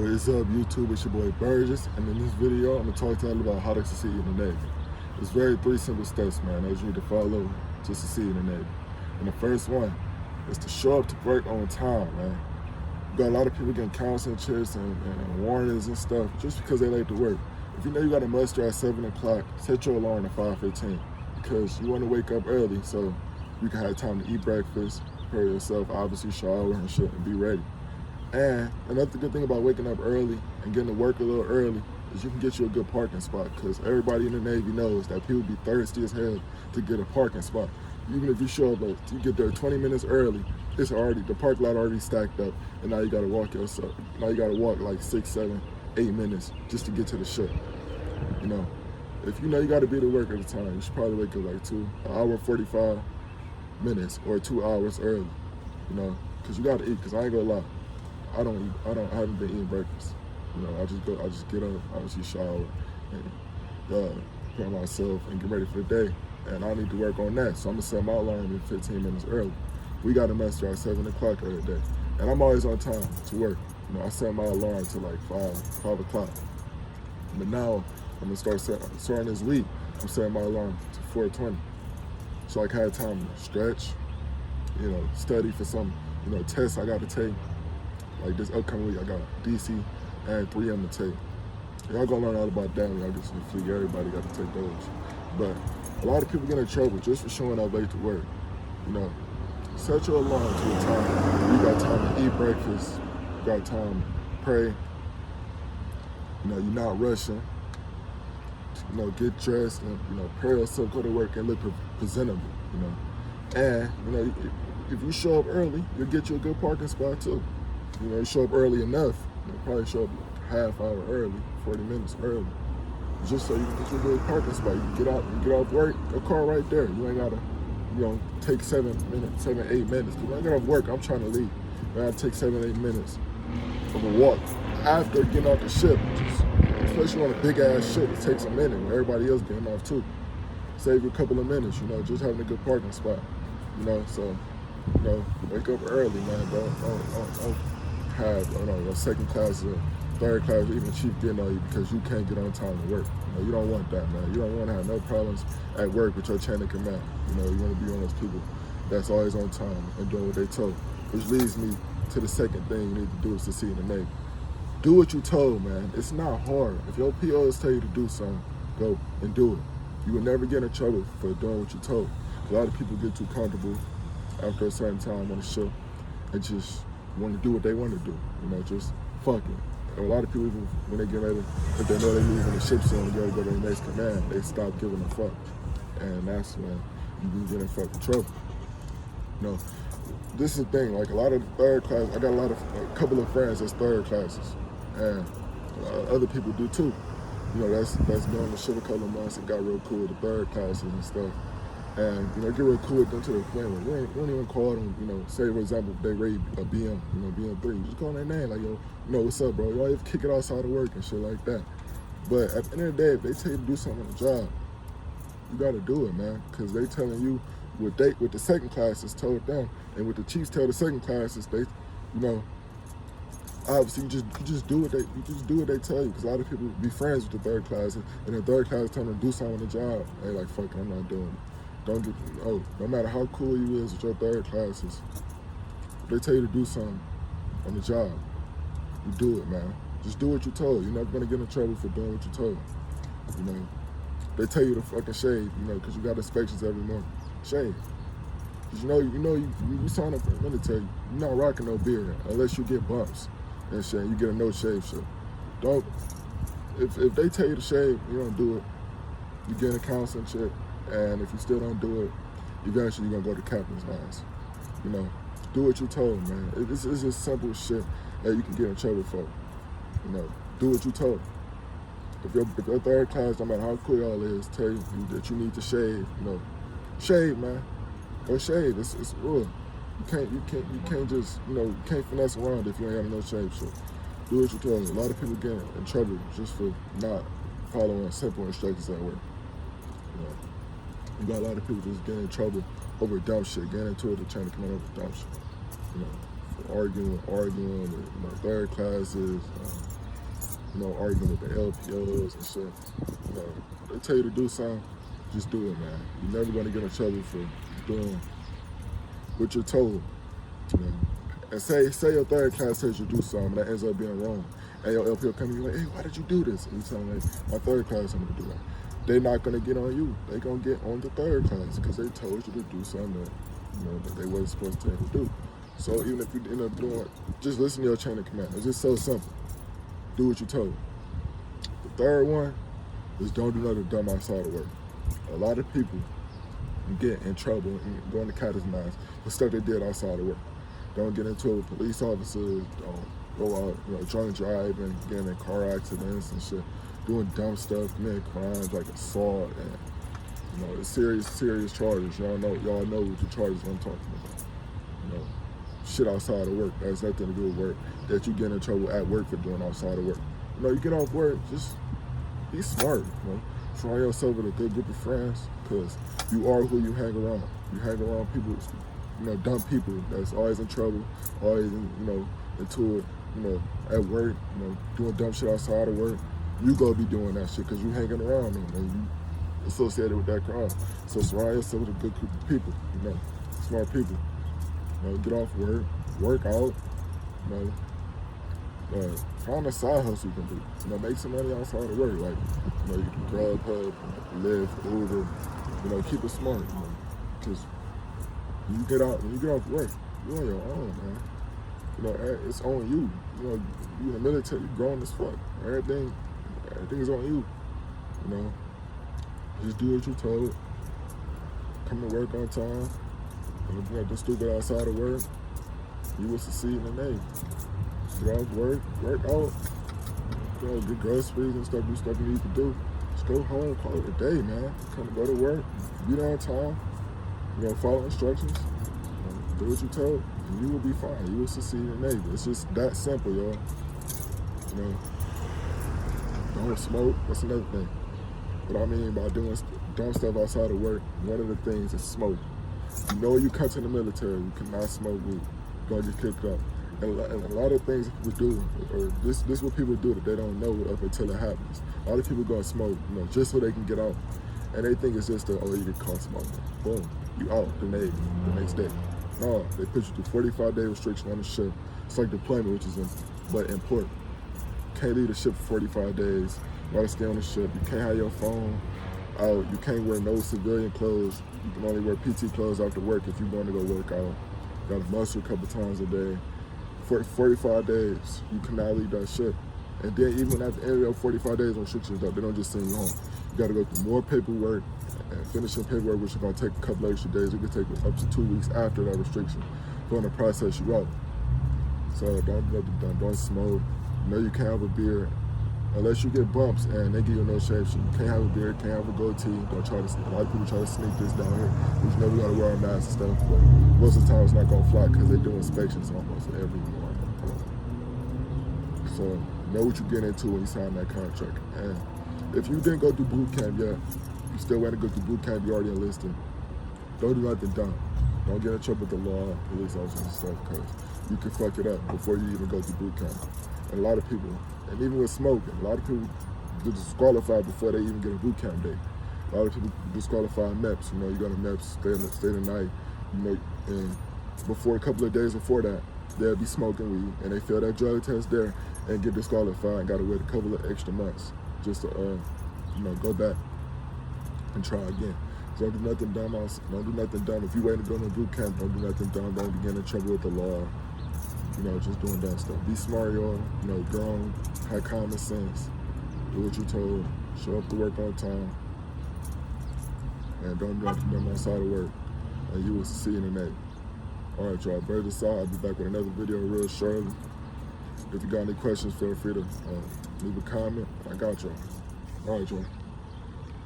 What is up, YouTube? It's your boy Burgess, and in this video, I'm gonna talk to you about how to succeed in the Navy. It's three simple steps, man, that you need to follow to succeed in the Navy. And the first one is to show up to work on time, man. You got a lot of people getting counseling checks and warnings and stuff just because they late to work. If you know you got to muster at 7 o'clock, set your alarm at 5:15 because you want to wake up early so you can have time to eat breakfast, prepare yourself, obviously shower and shit, and be ready. And another good thing about waking up early and getting to work a little early is you can get you a good parking spot because everybody in the Navy knows that people be thirsty as hell to get a parking spot. Even if you show up, you get there 20 minutes early, the parking lot already stacked up, and now you gotta walk yourself. Now you gotta walk like 6, 7, 8 minutes just to get to the ship. You know, if you know you gotta be to work at the time, you should probably wake up like an hour 45 minutes or 2 hours early. You know, because you gotta eat. Because I ain't gonna lie. I haven't been eating breakfast. You know, I just get up, obviously shower, and prepare myself and get ready for the day. And I need to work on that, so I'm gonna set my alarm in 15 minutes early. We got to muster at 7 o'clock every day, and I'm always on time to work. You know, I set my alarm to like 5 o'clock. But now I'm gonna starting this week. I'm setting my alarm to 4:20, so I can have time to stretch, you know, study for some, you know, tests I got to take. Like this upcoming week, I got DC and 3M to take. Y'all gonna learn all about that when y'all get to the fleet. Everybody got to take those. But a lot of people get in trouble just for showing up late to work. You know, set your alarm to a time. You got time to eat breakfast. You got time to pray. You know, you're not rushing. You know, get dressed and, you know, prepare yourself, go to work and look presentable, you know. And, you know, if you show up early, you'll get you a good parking spot too. You know, you show up early enough, you probably show up half hour early, 40 minutes early, just so you can get your good parking spot. You can get out and get off work, your car right there. You ain't gotta, you know, take 7, 8 minutes. When I get off work, I'm trying to leave. I gotta take 7, 8 minutes of a walk after getting off the ship. Especially on a big ass ship, it takes a minute when everybody else getting off too. Save you a couple of minutes, you know, just having a good parking spot. You know, so, you know, wake up early, man. Don't have, you know, your second class or third class, or even chief getting on you because you can't get on time to work. You know, you don't want that, man. You don't want to have no problems at work with your chain of command. You know, you want to be one of those people that's always on time and doing what they told. Which leads me to the second thing you need to do is succeed in the Navy. Do what you told, man. It's not hard. If your POs tell you to do something, go and do it. You will never get in trouble for doing what you told. A lot of people get too comfortable after a certain time on the ship and just want to do what they want to do, you know, just fuck it. And a lot of people, even when they get ready, if they know they're leaving the ship soon and gotta go to their next command, they stop giving a fuck. And that's when you can get in fucking trouble. You know, this is the thing, like a lot of the third class, I got a couple of friends that's third classes, and other people do too. You know, that's been on the ship a couple of months and got real cool with the third classes and stuff. And, you know, get real cool with them to the point where we don't even call them, you know, say, for example, if they rate a BM, you know, BM3, just call their name, like, yo, you know, what's up, bro? You always kick it outside of work and shit like that. But at the end of the day, if they tell you to do something on the job, you got to do it, man, because they telling you what the second classes told them, and what the chiefs tell the second classes, they, you know, obviously you just do what they tell you, because a lot of people be friends with the third class, and the third class tell them to do something on the job, they like, fuck it, I'm not doing it. No matter how cool you is with your third classes, if they tell you to do something on the job, you do it, man. Just do what you told. You're not gonna get in trouble for doing what you told. You know, they tell you to fucking shave, you know, because you got inspections every month. Shave. Because you sign up for the military, you're not rocking no beard unless you get bumps and shit. You get a no shave shit. Don't. If they tell you to shave, you don't do it. You get a counseling check. And if you still don't do it, eventually you're gonna go to captain's lines. You know, do what you told, man. It's just simple shit that you can get in trouble for. You know, do what you told. If your third class, no matter how cool y'all is, tell you that you need to shave, you know, shave, man. Go shave. It's real. You can't just, you know, you can't finesse around if you ain't got no shave shit. Do what you told. A lot of people get in trouble just for not following simple instructions at work. You know. You got a lot of people just getting in trouble over dumb shit, getting into it and trying to come out over dumb shit. You know, arguing with, you know, third classes, arguing with the LPOs and shit. They tell you to do something, just do it, man. You're never gonna get in trouble for doing what you're told. And say your third class tells you to do something that ends up being wrong. And your LPO come to you like, hey, why did you do this? And you tell them, like, my third class I'm gonna do that. They're not gonna get on you. They're gonna get on the third class because they told you to do something that they wasn't supposed to tell you to do. So even if you end up doing, just listen to your chain of command. It's just so simple. Do what you're told. The third one is don't do nothing dumb outside of work. A lot of people get in trouble and go into cat's knives for stuff they did outside of work. Don't get into it with police officers. Don't go out, drunk driving, getting in car accidents and shit, doing dumb stuff, committing crimes like assault and the serious charges. Y'all know what the charges I'm talking about. Shit outside of work. That has nothing to do with work. That you get in trouble at work for doing outside of work. You get off work, just be smart. Surround yourself with a good group of friends, because you are who you hang around. You hang around people, dumb people that's always in trouble, always into it, at work, doing dumb shit outside of work. You gonna be doing that shit because you hanging around them and you associated with that crowd. So surround yourself with a good group of people, smart people. Get off work, work out, find a side hustle you can do. Make some money outside of work. Like, you can Grubhub, Lyft, Uber, keep it smart, because when you get off work, you're on your own, man. It's on you. You in the military, you grown as fuck. Everything is on you. Just do what you're told. Come to work on time. And if you're not stupid outside of work, you will succeed in the Navy. Get off work out, get groceries and stuff, do stuff you need to do. Just go home, call it a day, man. Go to work, be on time, follow instructions, do what you're told, and you will be fine. You will succeed in the Navy. It's just that simple, y'all. Don't smoke. That's another thing. What I mean by doing dumb stuff outside of work, one of the things is smoke. You come to the military, you cannot smoke weed. You're gonna get kicked up. And a lot of things people do, or this is what people do that they don't know up until it happens. A lot of people go and smoke, just so they can get out. And they think it's just you get caught smoking. Boom, you out the Navy the next day. No, they put you through 45-day restriction on the ship. It's like deployment, which is but in port. You can't leave the ship for 45 days. You gotta stay on the ship. You can't have your phone out. You can't wear no civilian clothes. You can only wear PT clothes after work if you're going to go work out. You gotta muster a couple times a day. For 45 days, you cannot leave that ship. And then even at the end of your 45 days restrictions up, they don't just send you home. You gotta go through more paperwork and finish your paperwork, which is gonna take a couple extra days. It could take up to 2 weeks after that restriction for them to process you out. So don't smoke. You can't have a beer unless you get bumps and they give you no shape. So you can't have a beer, can't have a goatee. Don't try to. A lot of people try to sneak this down here. You never gotta wear a mask and stuff, but most of the time it's not gonna fly because they do inspections almost every morning. So know what you get into when you sign that contract. And if you didn't go through boot camp yet, you still want to go through boot camp, you already enlisted. Don't do nothing dumb. Don't get in trouble with the law, police officers and stuff, because you can fuck it up before you even go through boot camp. And a lot of people, and even with smoking, a lot of people get disqualified before they even get a boot camp day. A lot of people disqualify MEPS. You go to MEPS, stay the night, and before a couple of days before that, they'll be smoking weed, and they fail that drug test there and get disqualified and gotta wait a couple of extra months just to, go back and try again. So don't do nothing dumb. Don't do nothing dumb. If you waiting to go to boot camp, don't do nothing dumb. Don't get in trouble with the law. Just doing dumb stuff. Be smart, y'all. Grown, have common sense. Do what you're told. Show up to work on time. And don't do nothing dumb outside of work. And you will succeed in the Navy. All right, y'all. Birds aside, I'll be back with another video real shortly. If you got any questions, feel free to leave a comment. I got y'all. All right, y'all.